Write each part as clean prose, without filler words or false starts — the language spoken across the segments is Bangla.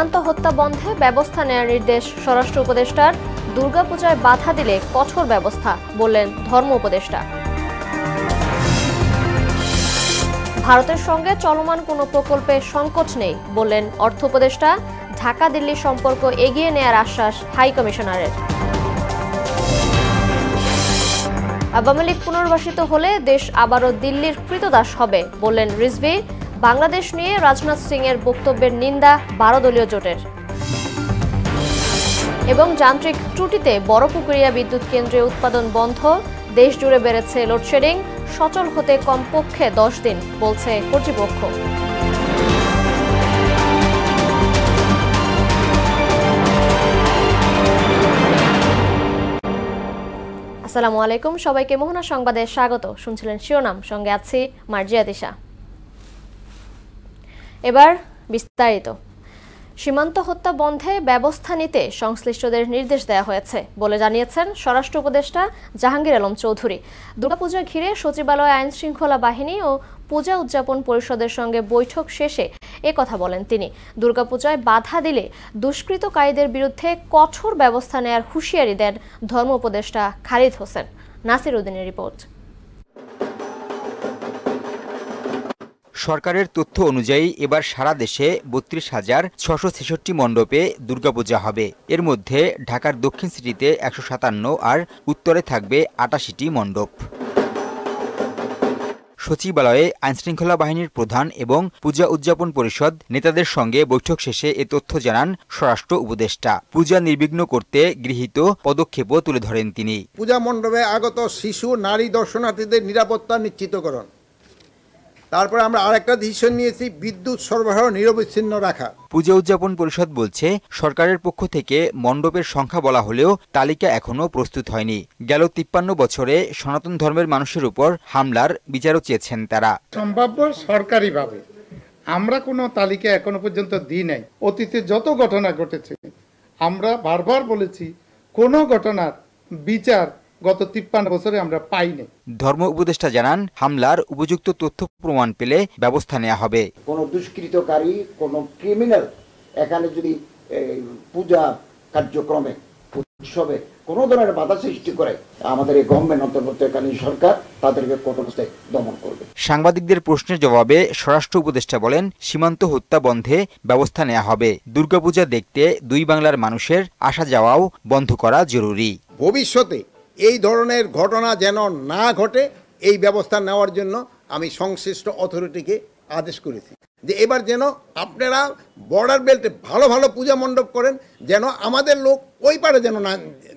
সীমান্ত হত্যা বন্ধে ব্যবস্থা নেওয়ার নির্দেশ স্বরাষ্ট্র উপদেষ্টার। দুর্গাপূজায় বাধা দিলে কঠোর ব্যবস্থা বললেন ধর্ম উপদেষ্টা। ভারতের সঙ্গে চলমান কোনো প্রকল্পে সংকোচ নেই বললেন অর্থ উপদেষ্টা। ঢাকা দিল্লি সম্পর্ক এগিয়ে নেয়ার আশ্বাস হাই কমিশনারের। আওয়ামী লীগ পুনর্বাসিত হলে দেশ আবারও দিল্লির কৃতদাস হবে বললেন রিজভী। বাংলাদেশ নিয়ে রাজনাথ সিং এর বক্তব্যের নিন্দা 12 দলীয় জোটের। এবং যান্ত্রিক ত্রুটিতে বড়পুকুরিয়া বিদ্যুৎ কেন্দ্রে উৎপাদন বন্ধ। দেশ জুড়ে বেড়েছে লোডশেডিং। সচল হতে কমপক্ষে 10 দিন বলছে কর্তৃপক্ষ। আসসালামু আলাইকুম, সবাইকে মোহনা সংবাদে স্বাগত। শুনছিলেন শিরোনাম, সঙ্গে আছি মার্জিয়া দিশা। এবার বিস্তারিত। সীমান্ত হত্যা বন্ধে ব্যবস্থা নিতে সংশ্লিষ্টদের নির্দেশ দেওয়া হয়েছে বলে জানিয়েছেন স্বরাষ্ট্র উপদেষ্টা জাহাঙ্গীর আলম চৌধুরী। দুর্গাপূজা ঘিরে সচিবালয়, আইন শৃঙ্খলা বাহিনী ও পূজা উদযাপন পরিষদের সঙ্গে বৈঠক শেষে একথা বলেন তিনি। দুর্গাপূজায় বাধা দিলে দুষ্কৃতকারীদের বিরুদ্ধে কঠোর ব্যবস্থা নেয়ার হুঁশিয়ারি দেন ধর্ম উপদেষ্টা খালিদ হোসেন। নাসির উদ্দিনের রিপোর্ট। সরকারের তথ্য অনুযায়ী এবার সারা দেশে 32,666 মণ্ডপে দুর্গাপূজা হবে। এর মধ্যে ঢাকার দক্ষিণ সিটিতে 157 আর উত্তরে থাকবে 88টি মণ্ডপ। সচিবালয়ে আইনশৃঙ্খলা বাহিনীর প্রধান এবং পূজা উদযাপন পরিষদ নেতাদের সঙ্গে বৈঠক শেষে এ তথ্য জানান স্বরাষ্ট্র উপদেষ্টা। পূজা নির্বিঘ্ন করতে গৃহীত পদক্ষেপও তুলে ধরেন তিনি। পূজা মণ্ডপে আগত শিশু, নারী দর্শনার্থীদের নিরাপত্তা নিশ্চিতকরণ। তারপরে আমরা আরেকটা ডিসিশন নিয়েছি, বিদ্যুৎ সরবরাহ নিরবিচ্ছিন্ন রাখা। পূজা উদযাপন পরিষদ বলছে, সরকারের পক্ষ থেকে মণ্ডপের সংখ্যা বলা হলেও তালিকা এখনো প্রস্তুত হয়নি। গেল 53 বছরে সনাতন ধর্মের মানুষের উপর হামলার বিচারও চেয়েছেন তারা। সম্ভাব্য সরকারিভাবে আমরা কোনো তালিকা এখনো পর্যন্ত দিই নাই। অতীতে যত ঘটনা ঘটেছে আমরা বারবার বলেছি, কোনো ঘটনার বিচার গত 53 বছরে আমরা পাইনি। ধর্ম উপদেষ্টা জানান, হামলার উপযুক্ত তথ্য প্রমাণ পেলে ব্যবস্থা নেওয়া হবে। কোন দুষ্কৃতকারী, কোন ক্রিমিনাল এখানে যদি পূজা কার্যক্রমে, উৎসবে কোন ধরনের বাধা সৃষ্টি করে, আমাদের এই গভর্নমেন্ট অন্তর্বর্তীকালীন সরকার তাদেরকে কঠোর দমন করবে। সাংবাদিকদের প্রশ্নের জবাবে স্বরাষ্ট্র উপদেষ্টা বলেন, সীমান্ত হত্যা বন্ধে ব্যবস্থা নেওয়া হবে। দুর্গাপূজা দেখতে দুই বাংলার মানুষের আসা যাওয়াও বন্ধ করা জরুরি। ভবিষ্যতে এই ধরনের ঘটনা যেন না ঘটে, এই ব্যবস্থা নেওয়ার জন্য আমি সংশ্লিষ্ট অথরিটিকে আদেশ করেছি যে এবার যেন আপনারা বর্ডার বেল্টে ভালো ভালো পূজা মণ্ডপ করেন, যেন আমাদের লোক ওই পারে যেন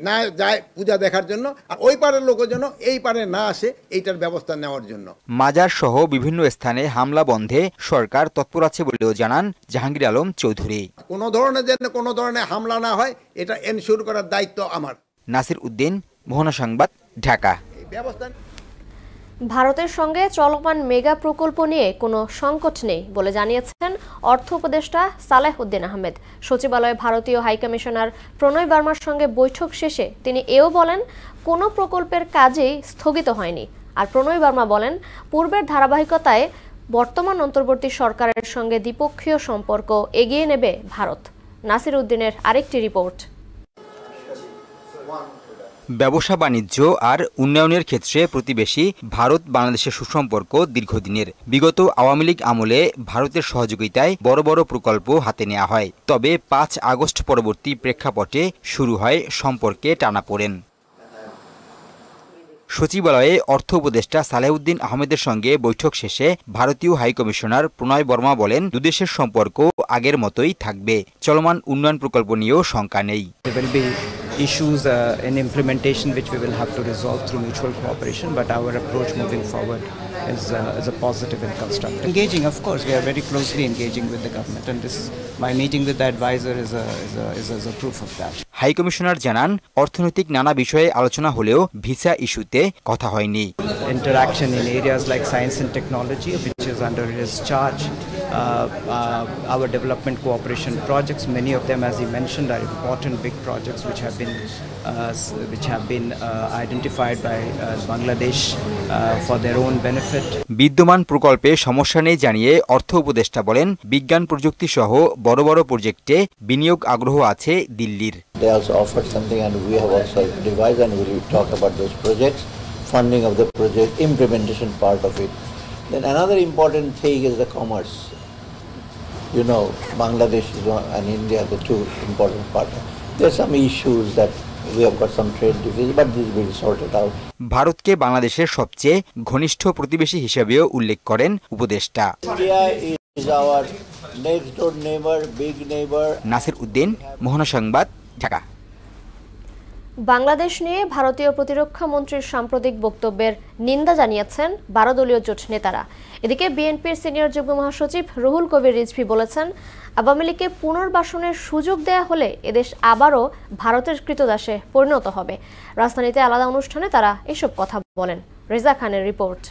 না যায় পূজা দেখার জন্য, আর ওই পারের লোকও যেন এই পারে না আসে, এইটার ব্যবস্থা নেওয়ার জন্য। মাজার সহ বিভিন্ন স্থানে হামলা বন্ধে সরকার তৎপর আছে বলেও জানান জাহাঙ্গীর আলম চৌধুরী। কোনো ধরনের হামলা না হয়, এটা এনশিওর করার দায়িত্ব আমার। নাসির উদ্দিন, মোহনা সংবাদ, ঢাকা। ভারতের সঙ্গে চলমান মেগা প্রকল্প নিয়ে কোনো সংকট নেই বলে জানিয়েছেন অর্থ উপদেষ্টা সালেহ উদ্দিন আহমেদ। সচিবালয়ে ভারতীয় হাইকমিশনার প্রণয় বর্মার সঙ্গে বৈঠক শেষে তিনি এও বলেন, কোনো প্রকল্পের কাজেই স্থগিত হয়নি। আর প্রণয় বর্মা বলেন, পূর্বের ধারাবাহিকতায় বর্তমান অন্তর্বর্তী সরকারের সঙ্গে দ্বিপক্ষীয় সম্পর্ক এগিয়ে নেবে ভারত। নাসির উদ্দিনের আরেকটি রিপোর্ট। ব্যবসা, বাণিজ্য আর উন্নয়নের ক্ষেত্রে প্রতিবেশী ভারত বাংলাদেশের সুসম্পর্ক দীর্ঘদিনের। বিগত আওয়ামী লীগ আমলে ভারতের সহযোগিতায় বড় বড় প্রকল্প হাতে নেওয়া হয়। তবে 5 আগস্ট পরবর্তী প্রেক্ষাপটে শুরু হয় সম্পর্কে টানাপোড়েন। সচিবালয়ে অর্থ উপদেষ্টা সালেহ উদ্দিন আহমেদের সঙ্গে বৈঠক শেষে ভারতীয় হাইকমিশনার প্রণয় বর্মা বলেন, দুদেশের সম্পর্ক আগের মতোই থাকবে। চলমান উন্নয়ন প্রকল্প নিয়েও শঙ্কা নেই। Issues in implementation which we will have to resolve through mutual cooperation, but our approach moving forward is a positive and constructive. Engaging, of course, we are very closely engaging with the government, and this my meeting with the advisor is a proof of that. High commissioner জানান, অর্থনৈতিক নানা বিষয়ে আলোচনা হলেও ভিসা ইস্যুতে কথা হয়নি। Interaction in areas like science and technology, which is under his charge, our development cooperation projects. Many of them, as he mentioned, are important big projects which have been identified by Bangladesh for their own benefit. বিদ্যমান প্রকল্পে সমস্যা নেই জানিয়ে অর্থ উপদেষ্টা বলেন, বিজ্ঞান প্রযুক্তি সহ বড় বড় প্রজেক্টে বিনিয়োগ আগ্রহ আছে দিল্লির। They also offered something and we have also devised and we will talk about those projects, funding of the project, implementation part of it. Then another important thing is the commerce. You know, Bangladesh and India are the two important partners. There are some issues that we have got some trade deficit, but this will be sorted out. ভারতকে বাংলাদেশের সবচেয়ে ঘনিষ্ঠ প্রতিবেশী হিসেবেও উল্লেখ করেন উপদেষ্টা। India is our next door neighbor, big neighbor. Nasir Uddin, মোহনা সংবাদ, ঢাকা। বাংলাদেশ নিয়ে ভারতীয় প্রতিরক্ষা মন্ত্রীর সাম্প্রতিক বক্তব্যের নিন্দা জানিয়েছেন 12 দলীয় জোট নেতারা। এদিকে বিএনপির সিনিয়র যুগ্ম মহাসচিব রুহুল কবির রিজভী বলেছেন, আওয়ামী লীগকে পুনর্বাসনের সুযোগ দেয়া হলে এদেশ আবারও ভারতের কৃতদাসে পরিণত হবে। রাজধানীতে আলাদা অনুষ্ঠানে তারা এসব কথা বলেন। রেজা খানের রিপোর্ট।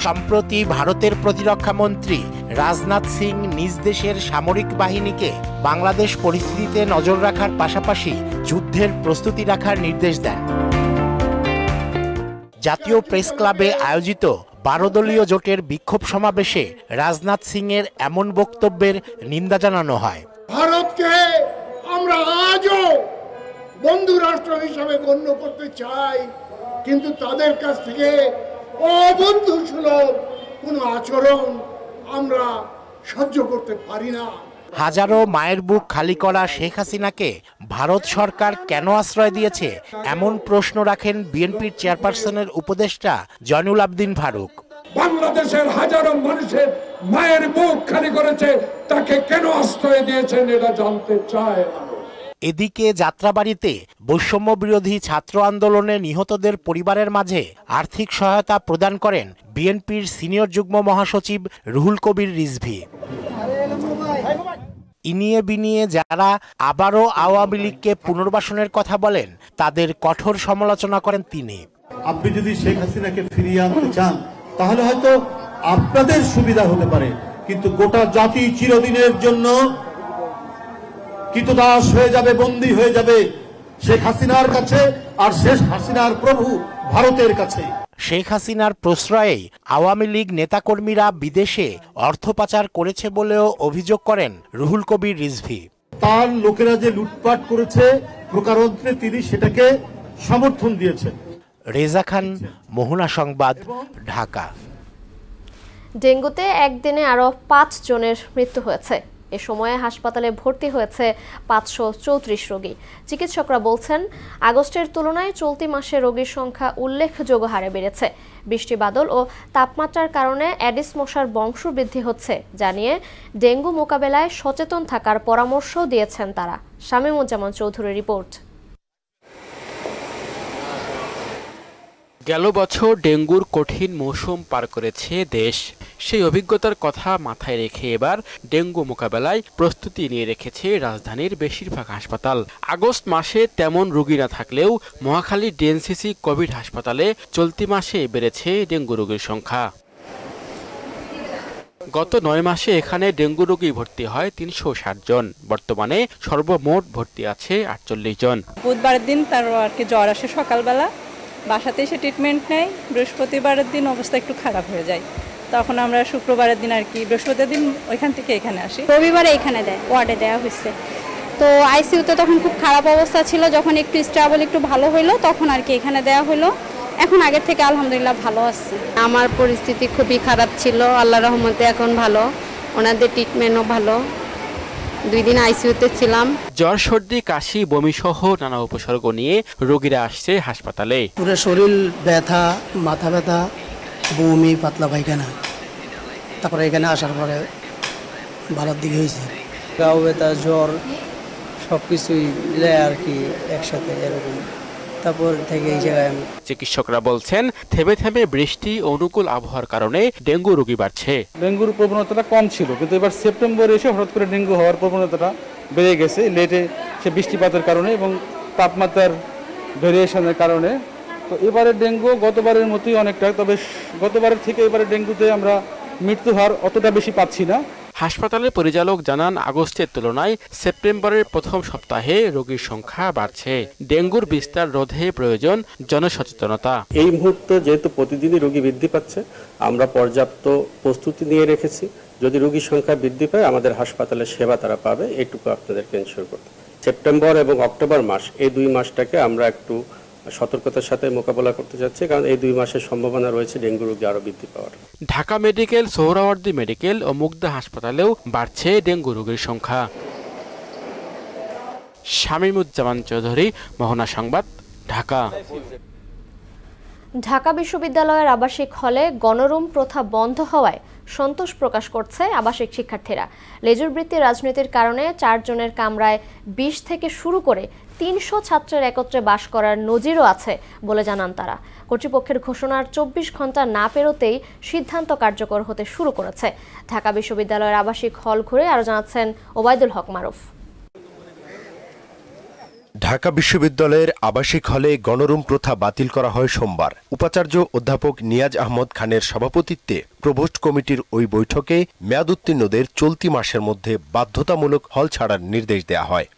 সম্প্রতি ভারতের প্রতিরক্ষা মন্ত্রী রাজনাথ সিং নিজ দেশের সামরিক বাহিনীকে বাংলাদেশ পরিস্থিতিতে নজর রাখার পাশাপাশি যুদ্ধের প্রস্তুতি রাখার নির্দেশ দেন। জাতীয় প্রেস ক্লাবে আয়োজিত 12 দলীয় জোটের বিক্ষোভ সমাবেশে রাজনাথ সিং এর এমন বক্তব্যের নিন্দা জানানো হয়। ভারতকে আমরা আজও বন্ধু রাষ্ট্র হিসেবে গণ্য করতে চাই, কিন্তু তাদের কাছ থেকে অবন্ধু সুলভ কোনো আচরণ আমরা সহ্য করতে পারি না। হাজারো মায়ের বুক খালি করা শেখ হাসিনাকে ভারত সরকার কেন আশ্রয় দিয়েছে, এমন প্রশ্ন রাখেন বিএনপির চেয়ারপারসনের উপদেষ্টা জয়নুল আবদিন ফারুক। বাংলাদেশের হাজারো মানুষের মায়ের বুক খালি করেছে, তাকে কেন আশ্রয় দিয়েছেন এটা জানতে চায়। এদিকে যাত্রাবাড়িতে বৈষম্য বিরোধী ছাত্র আন্দোলনে নিহতদের পরিবারের মাঝে আর্থিক সহায়তা প্রদান করেন বিএনপির সিনিয়র যুগ্ম মহাসচিব রুহুল কবির রিজভী। ইনিয়ে বিনিয়ে যারা আবারও আওয়ামী লীগকে পুনর্বাসনের কথা বলেন, তাদের কঠোর সমালোচনা করেন তিনি। আপনি যদি শেখ হাসিনাকে ফিরিয়ে আনতে চান তাহলে হয়তো আপনাদের সুবিধা হতে পারে, কিন্তু গোটা জাতি চিরদিনের জন্য কৃতদাস হয়ে যাবে, বন্দী হয়ে যাবে শেখ হাসিনার কাছে, আর শেখ হাসিনার প্রভু ভারতের কাছে। শেখ হাসিনার প্রশ্রয়ে আওয়ামী লীগ নেতাকর্মীরা বিদেশে অর্থ পাচার করেছে বলেও অভিযোগ করেন রুহুল কবির রিজভী। তার লোকেরা যে লুটপাট করেছে প্রকারান্তরে তিনি সেটাকে সমর্থন দিয়েছেন। রেজা খান, মোহনা সংবাদ, ঢাকা। ডেঙ্গুতে একদিনে আরও 5 জনের মৃত্যু হয়েছে। এ সময়ে হাসপাতালে ভর্তি হয়েছে 534 রোগী। চিকিৎসকরা বলছেন, আগস্টের তুলনায় চলতি মাসে রোগীর সংখ্যা উল্লেখযোগ্য হারে বেড়েছে। বৃষ্টি বাদল ও তাপমাত্রার কারণে অ্যাডিস মশার বংশবৃদ্ধি হচ্ছে জানিয়ে ডেঙ্গু মোকাবেলায় সচেতন থাকার পরামর্শও দিয়েছেন তারা। শামীমুজ্জামান চৌধুরীর রিপোর্ট। গেল বছর ডেঙ্গুর কঠিন মৌসুম পার করেছে দেশ। সেই অভিজ্ঞতার কথা মাথায় রেখে এবার ডেঙ্গু মোকাবেলায় প্রস্তুতি নিয়ে রেখেছে রাজধানীর বেশিরভাগ হাসপাতাল। আগস্ট মাসে তেমন রোগী না থাকলেও মহাখালী ডিএনসিসি কোভিড হাসপাতালে চলতি মাসে বেড়েছে ডেঙ্গু রোগীর সংখ্যা। গত 9 মাসে এখানে ডেঙ্গু রোগী ভর্তি হয় 360 জন। বর্তমানে সর্বমোট ভর্তি আছে 48 জন। বুধবারের দিন তার আর কি জ্বর আসে, সকালবেলা বাসাতে এসে ট্রিটমেন্ট নেয়। বৃহস্পতিবারের দিন অবস্থা একটু খারাপ হয়ে যায়, তখন আমরা শুক্রবারের দিন আর কি বৃহস্পতিবার দিন ওইখান থেকে এখানে আসি। রবিবারে এখানে দেয়, ওয়ার্ডে দেওয়া হয়েছে। তো আইসিইউতে তখন খুব খারাপ অবস্থা ছিল, যখন একটু স্টেবল একটু ভালো হইলো তখন আর কি এখানে দেওয়া হলো। এখন আগের থেকে আলহামদুলিল্লাহ ভালো আছে। আমার পরিস্থিতি খুবই খারাপ ছিল, আল্লাহর রহমতে এখন ভালো, ওনাদের ট্রিটমেন্টও ভালো। 2 দিন আইসিইউতে ছিলাম। জ্বর, সর্দি, কাশি, বমি সহ নানা উপসর্গ নিয়ে রোগীরা আসছে হাসপাতালে। পুরো শরীর ব্যথা, মাথা ব্যথা, বমি, পাতলা পায়খানা। তারপরে এখানে আসার পরে ভালোর দিকে হয়েছে। গাও ব্যথা, জ্বর সবকিছুই মিলে আর কি একসাথে এরকম। তারপর থেকে এই জায়গায় চিকিৎসকরা বলছেন, থেমে থেমে বৃষ্টি ও অনুকূল আবহাওয়ার কারণে ডেঙ্গু রোগী বাড়ছে। ডেঙ্গুর প্রবণতাটা কম ছিল, কিন্তু এবার সেপ্টেম্বরে এসে হঠাৎ করে ডেঙ্গু হওয়ার প্রবণতাটা বেড়ে গেছে। লেটে সে বৃষ্টিপাতের কারণে এবং তাপমাত্রার ভেরিয়েশনের কারণে তো এবারের ডেঙ্গু গতবারের মতোই অনেকটা, তবে গতবারের থেকে এবারে ডেঙ্গুতে আমরা মৃত্যু হার অতটা বেশি পাচ্ছি না। হাসপাতালের পরিচালক জানান, আগস্টের তুলনায় সেপ্টেম্বরের প্রথম সপ্তাহে রোগীর সংখ্যা বাড়ছে। ডেঙ্গুর বিস্তার রোধে প্রয়োজন জনসচেতনতা। এই মুহূর্তে যেহেতু প্রতিদিনই রোগী বৃদ্ধি পাচ্ছে, আমরা পর্যাপ্ত প্রস্তুতি নিয়ে রেখেছি। যদি রোগীর সংখ্যা বৃদ্ধি পায় আমাদের হাসপাতালের সেবা তারা পাবে, এইটুকু আপনাদেরকে এনশিওর করতে হবে। সেপ্টেম্বর এবং অক্টোবর মাস, এই 2 মাসটাকে আমরা একটু সতর্কতার সাথে মোকাবেলা করতে যাচ্ছি, কারণ এই 2 মাসের সম্ভাবনা রয়েছে ডেঙ্গু রোগী আরো বৃদ্ধি পাওয়ার। ঢাকা মেডিকেল, সোহরাওয়ার্দী মেডিকেল ও মুগদা হাসপাতালেও বাড়ছে ডেঙ্গু রোগীর সংখ্যা। শামীমুজ্জামান চৌধুরী, মোহনা সংবাদ, ঢাকা। ঢাকা বিশ্ববিদ্যালয়ের আবাসিক হলে গণরুম প্রথা বন্ধ হওয়ায় সন্তোষ প্রকাশ করছে আবাসিক শিক্ষার্থীরা। লেজুর বৃত্তি রাজনীতির কারণে 4 জনের কামরায় 20 থেকে শুরু করে 300 ছাত্রের একত্রে বাস করার নজিরও আছে বলে জানান তারা। কর্তৃপক্ষের ঘোষণার 24 ঘন্টা না পেরোতেই সিদ্ধান্ত কার্যকর হতে শুরু করেছে। ঢাকা বিশ্ববিদ্যালয়ের আবাসিক হল ঘুরে আরও জানাচ্ছেন ওবায়দুল হক মারুফ। ঢাকা বিশ্ববিদ্যালয়ের আবাসিক হলে গণরুম প্রথা বাতিল করা হয় সোমবার। উপাচার্য অধ্যাপক নিয়াজ আহমদ খানের সভাপতিত্বে প্রভোস্ট কমিটির ওই বৈঠকে মেয়াদ উত্তীর্ণদের চলতি মাসের মধ্যে বাধ্যতামূলক হল ছাড়ার নির্দেশ দেওয়া হয়।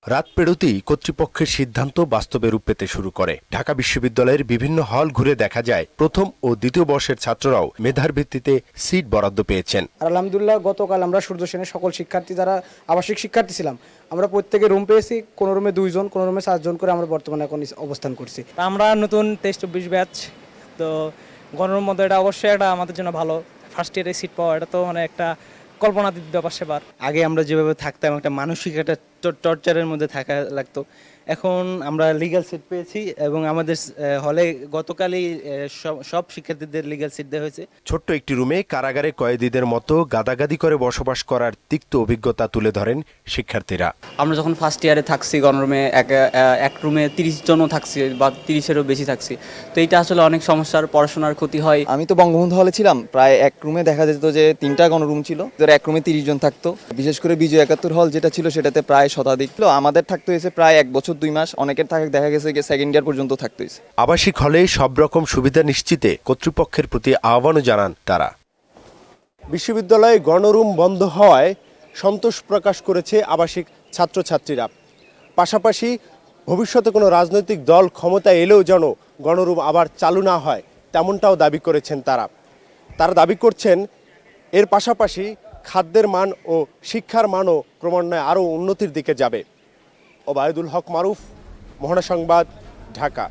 রাত পেরোতেই কর্তৃপক্ষের সিদ্ধান্ত বাস্তবে রূপ পেতে শুরু করে। ঢাকা বিশ্ববিদ্যালয়ের বিভিন্ন হল ঘুরে দেখা যায় প্রথম ও দ্বিতীয় বর্ষের ছাত্ররাও মেধার ভিত্তিতে সিট বরাদ্দ পেয়েছেন। আলহামদুলিল্লাহ, গতকাল আমরা সূর্য সেনের সকল শিক্ষার্থী যারা আবাসিক শিক্ষার্থী ছিলাম, আমরা প্রত্যেকে রুম পেয়েছি। কোন রুমে 2 জন, কোন রুমে 4 জন করে আমরা বর্তমানে এখন অবস্থান করছি। আমরা নতুন 23-24 ব্যাচ, তো গণরুম মধ্যে এটা অবশ্যই একটা আমাদের জন্য ভালো। ফার্স্ট ইয়ারে সিট পাওয়া এটা তো মানে একটা কল্পনাতীত ব্যাপার সেবার। আগে আমরা যেভাবে থাকতাম একটা মানসিক একটা টর্চারের মধ্যে থাকা লাগতো, এখন আমরা লিগ্যাল সিট পেয়েছি এবং আমাদের হলে গতকালই সব শিক্ষার্থীদের লিগ্যাল সিট দেওয়া হয়েছে। ছোট্ট একটি রুমে কারাগারে কয়েদিদের মতো গাদাগাদি করে বসবাস করার তিক্ত অভিজ্ঞতা তুলে ধরেন শিক্ষার্থীরা। আমরা যখন ফার্স্ট ইয়ারে থাকছি গণরুমে, এক রুমে 30 জনও থাকছি বা 30-এরও বেশি থাকছি, তো এইটা আসলে অনেক সমস্যার, পড়াশোনার ক্ষতি হয়। আমি তো বঙ্গবন্ধু হলে ছিলাম, প্রায় এক রুমে দেখা যেত যে 3টা গণরুম ছিল, এক রুমে 30 জন থাকতো। বিশেষ করে বিজয় 71 হল যেটা ছিল সেটাতে প্রায় শতাধিক। আমাদের থাকতে হয়েছে প্রায় 1 বছর 2 মাস, অনেকের দেখা গেছে সেকেন্ড ইয়ার পর্যন্ত থাকতে হয়েছে। আবাসিক হলে সব রকম সুবিধা নিশ্চিতে কর্তৃপক্ষের প্রতি আহ্বানও জানান তারা। বিশ্ববিদ্যালয়ে গণরুম বন্ধ হওয়ায় সন্তোষ প্রকাশ করেছে আবাসিক ছাত্রছাত্রীরা। পাশাপাশি ভবিষ্যতে কোনো রাজনৈতিক দল ক্ষমতায় এলেও যেন গণরুম আবার চালু না হয় তেমনটাও দাবি করেছেন তারা দাবি করছেন এর পাশাপাশি খাদ্যের মান ও শিক্ষার মানও ক্রমান্বয়ে আরও উন্নতির দিকে যাবে। ওবায়দুল হক মারুফ, মোহনা সংবাদ, ঢাকা।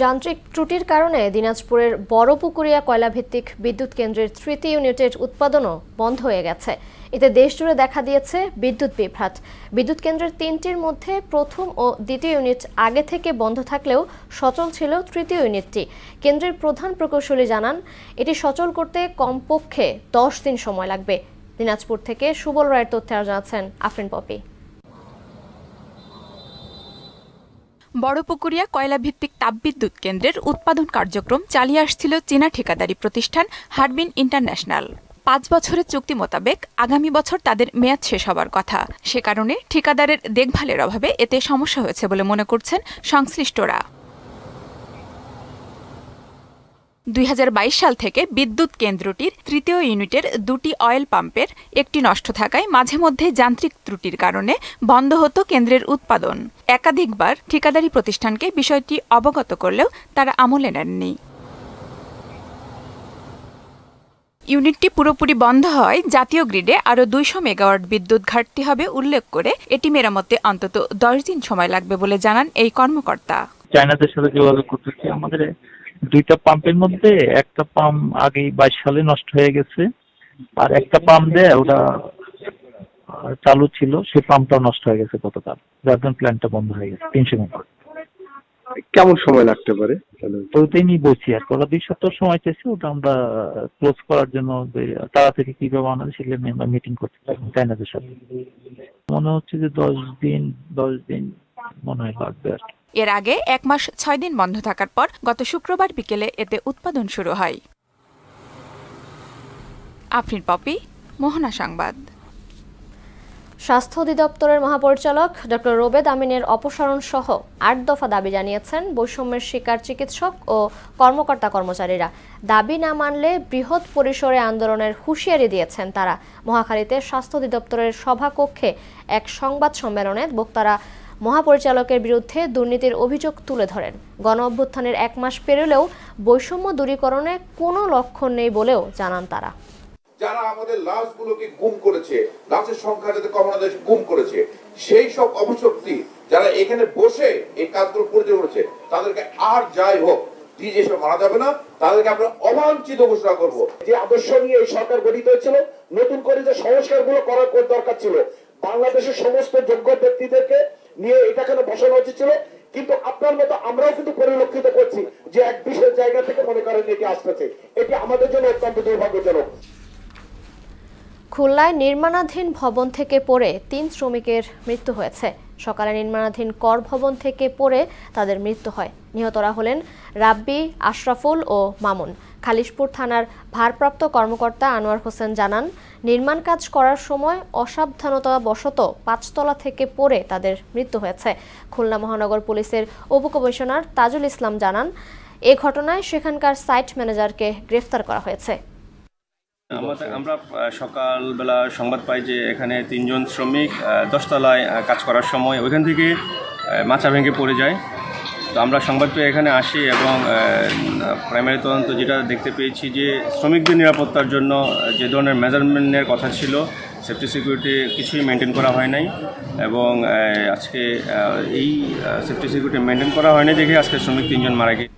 যান্ত্রিক ত্রুটির কারণে দিনাজপুরের বড়পুকুরিয়া কয়লাভিত্তিক বিদ্যুৎ কেন্দ্রের 3টি ইউনিটের উৎপাদনও বন্ধ হয়ে গেছে। এতে দেশজুড়ে দেখা দিয়েছে বিদ্যুৎ বিভ্রাট। বিদ্যুৎ কেন্দ্রের 3টির মধ্যে প্রথম ও দ্বিতীয় ইউনিট আগে থেকে বন্ধ থাকলেও সচল ছিল তৃতীয় ইউনিটটি। কেন্দ্রের প্রধান প্রকৌশলী জানান, এটি সচল করতে কমপক্ষে 10 দিন সময় লাগবে। দিনাজপুর থেকে সুবল রায়ের তথ্যে জানাচ্ছেন আফরিন পপি। বড়পুকুরিয়া কয়লাভিত্তিক তাপবিদ্যুৎ কেন্দ্রের উৎপাদন কার্যক্রম চালিয়ে আসছিল চীনা ঠিকাদারি প্রতিষ্ঠান হারবিন ইন্টারন্যাশনাল। 5 বছরের চুক্তি মোতাবেক আগামী বছর তাদের মেয়াদ শেষ হবার কথা। সে কারণে ঠিকাদারের দেখভালের অভাবে এতে সমস্যা হয়েছে বলে মনে করছেন সংশ্লিষ্টরা। 2022 সাল থেকে বিদ্যুৎ কেন্দ্রটির তৃতীয় ইউনিটের 2টি অয়েল পাম্পের একটি নষ্ট থাকায় মাঝে মধ্যে যান্ত্রিক ত্রুটির কারণে বন্ধ হতো কেন্দ্রের উৎপাদন। একাধিকবার ঠিকাদারি প্রতিষ্ঠানকে বিষয়টি অবগত করলেও তারা আমলে নেননি। ইউনিটটি পুরোপুরি বন্ধ হয় জাতীয় গ্রিডে আরও 200 মেগাওয়াট বিদ্যুৎ ঘাটতি হবে উল্লেখ করে এটি মেরামতে অন্তত 10 দিন সময় লাগবে বলে জানান এই কর্মকর্তা। চায়নাদের সাথে যোগাযোগ করতেছি। আমাদের 2টা পাম্পের মধ্যে একটা পাম্প আগে 22 সালে নষ্ট হয়ে গেছে, আর একটা পাম্প দিয়ে ওটা চালু ছিল, সেই পাম্পটা নষ্ট হয়ে গেছে গতকাল, যার জন্য প্ল্যান্টটা বন্ধ হয়ে গেছে 300 মেগাওয়াট। কেমন সময় লাগতে পারে? ওইটাই নিয়ে বলছি আর ওরা 2 সপ্তাহ সময় চাইছে, ওটা আমরা ক্লোজ করার জন্য তাড়াতাড়ি কিভাবে আনা সেগুলো নিয়ে আমরা মিটিং করতে চাই চায়নাদের সাথে। মনে হচ্ছে যে 10 দিন মনে হয় লাগবে আর কি। এর আগে 1 মাস 6 দিন বন্ধ থাকার পর গত শুক্রবার বিকেলে এতে উৎপাদন শুরু হয়। আফরিন পপি, মোহনা সংবাদ। স্বাস্থ্য অধিদপ্তরের মহাপরিচালক ডক্টর রোবেদ আমিনের অপসারণ সহ ৮ দফা দাবি জানিয়েছেন বৈষম্যের শিকার চিকিৎসক ও কর্মকর্তা-কর্মচারীরা। দাবি না মানলে বৃহৎ পরিসরে আন্দোলনের হুঁশিয়ারি দিয়েছেন তারা। মহাখালীতে স্বাস্থ্য অধিদপ্তরের সভাকক্ষে এক সংবাদ সম্মেলনে বক্তারা মহাপরিচালকের বিরুদ্ধে দুর্নীতির অভিযোগ তুলে ধরেন। গণ-অভ্যুত্থানের ১ মাস পেরোলেও বৈষম্য দূরীকরণে কোনো লক্ষণ নেই বলেও জানান তারা। যারা আমাদের লাশগুলোকে গুম করেছে, লাশের সংখ্যা যাতে কমানো যায় গুম করেছে, সেই সব অপশক্তি যারা এখানে বসে এই কাজগুলো পরিচালনা করেছে, তাদেরকে আর যাই হোক ডিজে হিসেবে মারা যাবে না, তাদেরকে আমরা অবাঞ্ছিত ঘোষণা করব। যে আদর্শ নিয়ে এই সরকার গঠিত হয়েছিল, নতুন করে যে সংস্কারগুলো করার দরকার ছিল, বাংলাদেশের সমস্ত যোগ্য ব্যক্তিদেরকে নিয়ে এটা কেন বসানো উচিত ছিল, কিন্তু আপনার মতো আমরাও কিন্তু পরিলক্ষিত করছি যে এক বিশেষ জায়গা থেকে মনে করেন এটি আসতেছে। এটি আমাদের জন্য অত্যন্ত দুর্ভাগ্যজনক। খুলনায় নির্মাণাধীন ভবন থেকে পড়ে ৩ শ্রমিকের মৃত্যু হয়েছে। সকালে নির্মাণাধীন কর ভবন থেকে পড়ে তাদের মৃত্যু হয়। নিহতরা হলেন রাব্বি, আশরাফুল ও মামুন। খালিশপুর থানার ভারপ্রাপ্ত কর্মকর্তা আনোয়ার হোসেন জানান, নির্মাণ কাজ করার সময় অসাবধানতাবশত ৫ তলা থেকে পড়ে তাদের মৃত্যু হয়েছে। খুলনা মহানগর পুলিশের উপকমিশনার তাজুল ইসলাম জানান, এ ঘটনায় সেখানকার সাইট ম্যানেজারকে গ্রেফতার করা হয়েছে। আমরা সকালবেলা সংবাদ পাই যে এখানে ৩ জন শ্রমিক ১০ তলায় কাজ করার সময় ওইখান থেকে মাচা ভেঙে পড়ে যায়। তো আমরা সংবাদ পেয়ে এখানে আসি এবং প্রাইমারি তদন্ত যেটা দেখতে পেয়েছি যে শ্রমিকদের নিরাপত্তার জন্য যে ধরনের মেজারমেন্টের কথা ছিল, সেফটি সিকিউরিটি কিছুই মেনটেন করা হয় নাই এবং আজকে এই সেফটি সিকিউরিটি মেনটেন করা হয়নি দেখে আজকে শ্রমিক ৩ জন মারা গিয়েছে।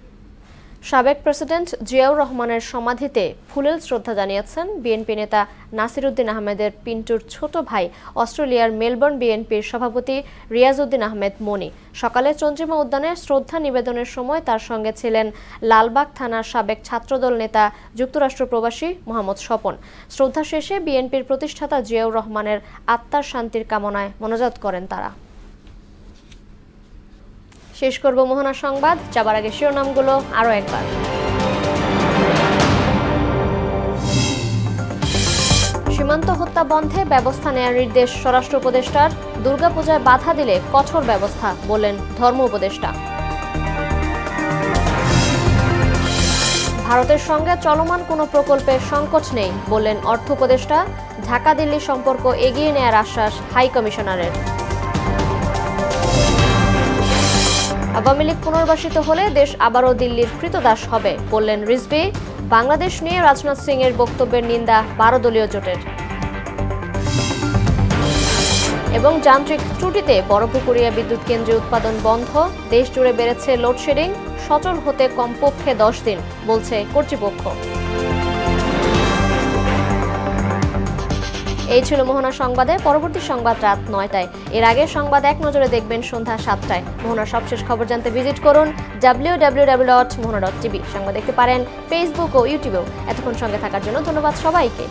সাবেক প্রেসিডেন্ট জিয়াউর রহমানের সমাধিতে ফুলেল শ্রদ্ধা জানিয়েছেন বিএনপি নেতা নাসিরউদ্দিন আহমেদের পিন্টুর ছোট ভাই অস্ট্রেলিয়ার মেলবোর্ন বিএনপির সভাপতি রিয়াজউদ্দিন আহমেদ মনি। সকালে চন্দ্রিমা উদ্যানে শ্রদ্ধা নিবেদনের সময় তার সঙ্গে ছিলেন লালবাগ থানার সাবেক ছাত্রদল নেতা যুক্তরাষ্ট্র প্রবাসী মোহাম্মদ স্বপন। শ্রদ্ধা শেষে বিএনপির প্রতিষ্ঠাতা জিয়াউর রহমানের আত্মার শান্তির কামনায় মোনাজাত করেন তারা। শেষ করব মোহনা সংবাদ, যাবার আগে শিরোনামগুলো আরও একবার। সীমান্ত হত্যা বন্ধে ব্যবস্থা নেওয়ার নির্দেশ স্বরাষ্ট্র উপদেষ্টার। দুর্গাপূজায় বাধা দিলে কঠোর ব্যবস্থা বললেন ধর্ম উপদেষ্টা। ভারতের সঙ্গে চলমান কোনো প্রকল্পে সংকট নেই বললেন অর্থ উপদেষ্টা। ঢাকা দিল্লি সম্পর্ক এগিয়ে নেওয়ার আশ্বাস হাই কমিশনারের। আওয়ামী লীগ পুনর্বাসিত হলে দেশ আবারও দিল্লির কৃতদাস হবে বললেন রিজভী। বাংলাদেশ নিয়ে রাজনাথ সিং এর বক্তব্যের নিন্দা 12 দলীয় জোটের। এবং যান্ত্রিক ত্রুটিতে বড়পুকুরিয়া বিদ্যুৎ কেন্দ্রে উৎপাদন বন্ধ। দেশ জুড়ে বেড়েছে লোডশেডিং, সচল হতে কমপক্ষে 10 দিন বলছে কর্তৃপক্ষ। এই ছিল মোহনা সংবাদে। পরবর্তী সংবাদ রাত 9টায়। এর আগে সংবাদ এক নজরে দেখবেন সন্ধ্যা 7টায়। মোহনার সবশেষ খবর জানতে ভিজিট করুন www.mohana.tv। সংবাদ দেখতে পারেন ফেসবুক ও ইউটিউবেও। এতক্ষণ সঙ্গে থাকার জন্য ধন্যবাদ সবাইকে।